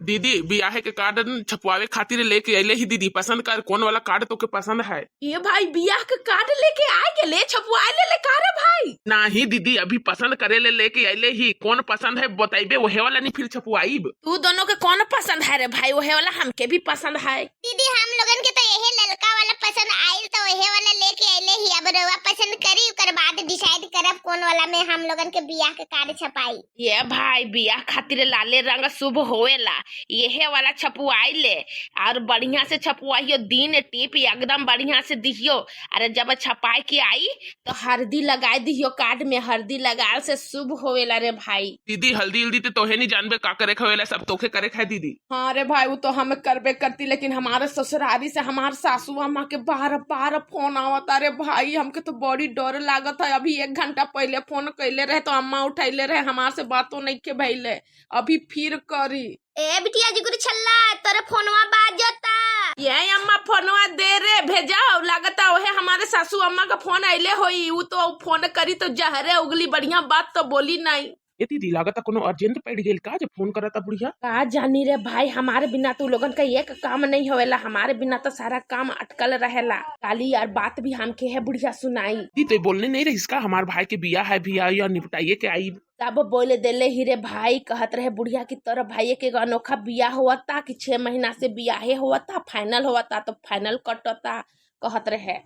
दीदी बियाह के कार्ड छपवावे खातिर लेके अले ही दीदी, पसंद कर कौन वाला कार्ड तोके पसंद है? ये भाई बियाह के कार्ड लेके आए गेले छपवाए ले का रे भाई? नहीं दीदी अभी पसंद करे ले लेके अले ही, कौन पसंद है बताइबे वहे वाला नहीं फिर छपवाईब। तू दोनों के कौन पसंद है रे भाई? वहे वाला हमके भी पसंद है। दीदी हम लोगन के तो यही लड़का वाला पसंद आइल तो वही वाला लेके अइले ही। अब रउआ पसंद करी ओकर बाद डिसाइड करब कौन वाला में हम लोगन के बियाह के कार्ड छपाई। ये भाई बियाह खातिर लाले रंग शुभ होएला, यहे वाला छपवाई ले और बढ़िया से छपवाइयो, दिन टिप एकदम बढ़िया से दिहियो। अरे जब छपाई के आई तो हल्दी लगा दिहियो, कार्ड में हल्दी लगाए से शुभ होएला रे भाई। दीदी हल्दी हल्दी तो तोहे नहीं जानबे का करे खवेला, सब तोखे करे है दीदी। हाँ रे भाई वो तो हम करबे करती, लेकिन हमारे ससुरारी से हमारे सासू अम्मा के बार बार फोन आवता रे भाई, हमके तो बड़ी डर लागत है। अभी 1 घंटा पहले फोन कैले रहे तो अम्मा उठैले रहे, हमारे से बातों नहीं के भइले, अभी फिर करी। ए बिटिया जी गुरु छल्ला तोरे फोनवा बाजता। ये अम्मा फोनवा दे रे भेजा, लागता ओहे हमारे सासू अम्मा का फोन आइले होई, वो तो फोन करी तो जहरे उगली, बढ़िया बात तो बोली नहीं। ए दीदी लागता कोनो अर्जेंट पड़ गेल का, जब फोन करता बुढ़िया। का जानी रे भाई, हमारे बिना तो लोगन का एक काम नहीं होवेला, हमारे बिना तो सारा काम अटकल रहेला। काली यार बात भी हमके है बुढ़िया सुनाई। दी तो बोलने नहीं रही इसका, हमार भाई के बियाह है भी आई और निपटाइए के आई। तब बोले देले ही रे भाई, कहत रहे बुढ़िया की तरह भाई के अनोखा बियाह हुआ था कि 6 महीना से बियाहे हुआ था, फाइनल हुआ था तो फाइनल कटता कहत रहे।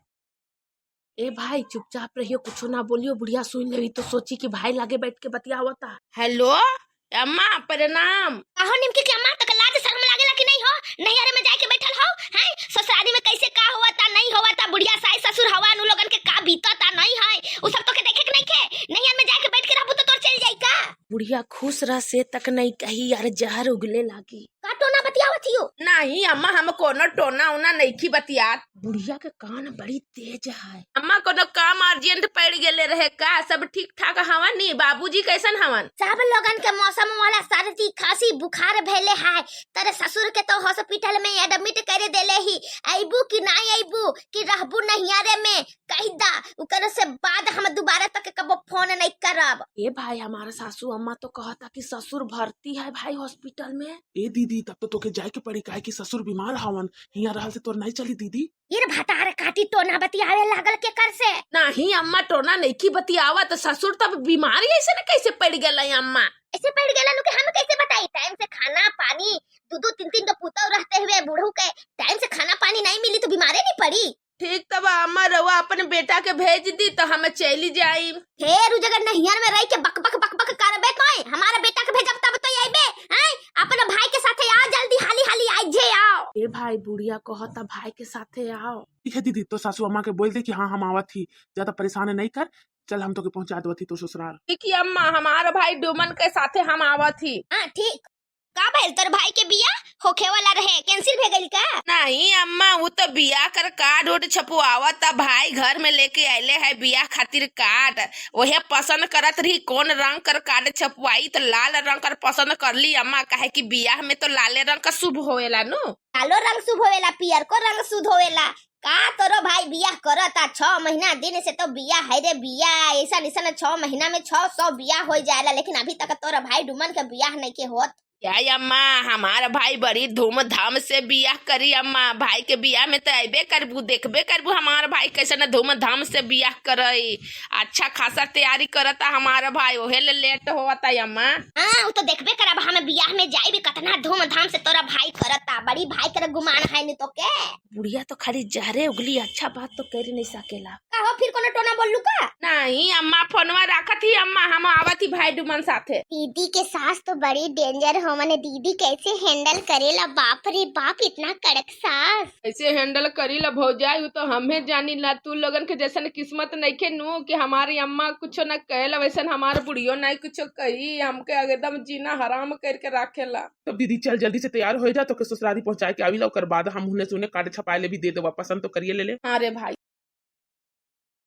ए भाई चुपचाप रहियो, कुछ ना बोलियो, बुढ़िया सुन लेवी तो सोची कि भाई लागे बैठ के बतिया हुआ था। हेलो अम्मा प्रणाम। आहो निमके के अम्मा तक लाज शर्म लागेला कि नहीं हो? नहीं अरे में जाके बैठल हो हैं? ससुराली में कैसे का हुआ था नहीं हुआ था, बुढ़िया सास ससुर हवा नु लोगन के का बीतता नहीं है, उ सब तो के देखे के नहीं के। नहीं अरे में जाके बैठ के रहबू तो तोर चल जाई का? बुढ़िया खुश रह से तक नहीं कही यार, जहर उगले लागी। का टोना बतियावत हियो? नहीं अम्मा हम कोनो टोना उना नहीं की बतियात। बुढ़िया के कान बड़ी तेज है। अम्मा कोनो काम अर्जेंट पड़ गेले रहे का? सब ठीक ठाक हवन नी? बाबूजी कैसन हवन? सब लोगन के मौसम वाला सर्दी खांसी बुखार भैले है। तेरे ससुर के तो हॉस्पिटल में एडमिट करे देले ही, आइबू कि नहीं आइबू कि रहबू नहियारे में कह दा, उकर से बाद हम दोबारा तक कबो फोन नहीं करब। ए भाई हमारा सासू अम्मा तो कहता कि ससुर भर्ती है भाई हॉस्पिटल में। ए दीदी तब तो तोके जाए के पड़ी, काहे कि ससुर बीमार हवन, हिया रहल से तोर नहीं चली दीदी। ये भतार काटी टोना बतियावे लागल के कर से। नहीं अम्मा टोना नहीं की बतियावा, तो ससुर तब बीमारी ऐसे न कैसे पड़ गए अम्मा? ऐसे पड़ गेला नु के हम कैसे बताई? टाइम से खाना पानी, 2-3 पुतौ रहते हुए बूढ़ू के टाइम से खाना पानी नहीं मिली तो बीमारी नहीं पड़ी। ठीक तब अम्मा रवा अपने बेटा के भेज दी तो हम चली जाई। फेर उ जगह नहियर में रह के बक बक बक बक करबे कोई? हमारा बेटा के भेजब तब तो आइबे हैं? अपने भाई के साथे आ, जल्दी हाली हाली आई जे आओ। ए भाई बुढ़िया कहता भाई के साथे आओ। ठीक है दीदी, तो सासू अम्मा के बोल दे कि हाँ हम आवत ही, ज्यादा परेशान नहीं कर, चल हम तो के पहुंचा देवत ही तो ससुराल। ठीक है अम्मा, हमारा भाई डुमन के साथे हम आवत ही। हां ठीक। का भइल तोर भाई के बिया होखे वाला रहे, कैंसिल भे गइल का? नहीं अम्मा वो तो बियाह कर कार्ड उड छपवावा था, भाई घर में लेके आइले है बियाह खातिर कार्ड, वही पसंद करत रही कौन रंग कर कार्ड छपवाई तो लाल रंग कर पसंद कर ली अम्मा, काहे कि बियाह में तो लाले रंग का शुभ होएला नु। लालो रंग शुभ होवेला, पियर को रंग शुभ होवेला। का तोरो भाई बियाह करता 6 महीना दिन से तो बियाह है रे बिया, ऐसा निसन 6 महीना में 600 बियाह हो जाएला, लेकिन अभी तक तोरा भाई डुमन के बियाह नहीं के होत। क्या अम्मा हमारा भाई बड़ी धूमधाम से बियाह करी अम्मा, भाई के बियाह में तो अबे करबू देखबे करबू हमारा भाई कैसे न धूमधाम से बियाह करई, अच्छा खासा तैयारी करता हमारा भाई, ओहे ले लेट होता अम्मा। हां वो तो देखबे करब, हम बियाह में जाइबे कतना धूमधाम से तोरा भाई करता, बड़ी भाई कर गुमान है नि तो के। बुढ़िया तो खाली जहरे उगली, अच्छा बात तो कर नहीं सकेला। का हो फिर कोनो टोना बोललू का? नहीं अम्मा फोनवा रखत ही अम्मा, हम आवत ही भाई डुमन साथे। दीदी के सास तो बड़ी डेंजर हो, मने दीदी कैसे हैंडल करेला, बाप रे बाप इतना कड़क सास। कैसे हैंडल करी ला भौजाई वो तो हमें जानी ला, तू लोगन के जैसन किस्मत नहीं के नु कि हमारी अम्मा कुछ न कहला, वैसन हमारे बुढ़ियो नहीं कुछ कही, हमके एकदम जीना हराम करके रखेला। तब दीदी चल जल्दी से तैयार हो जा, तो के ससुराली पहुंचाए के आवी ला, ओकर बाद हम उन्हें सुने कार्ड छपाए ले भी दे दो, पसंद तो करिए ले ले। हाँ रे भाई।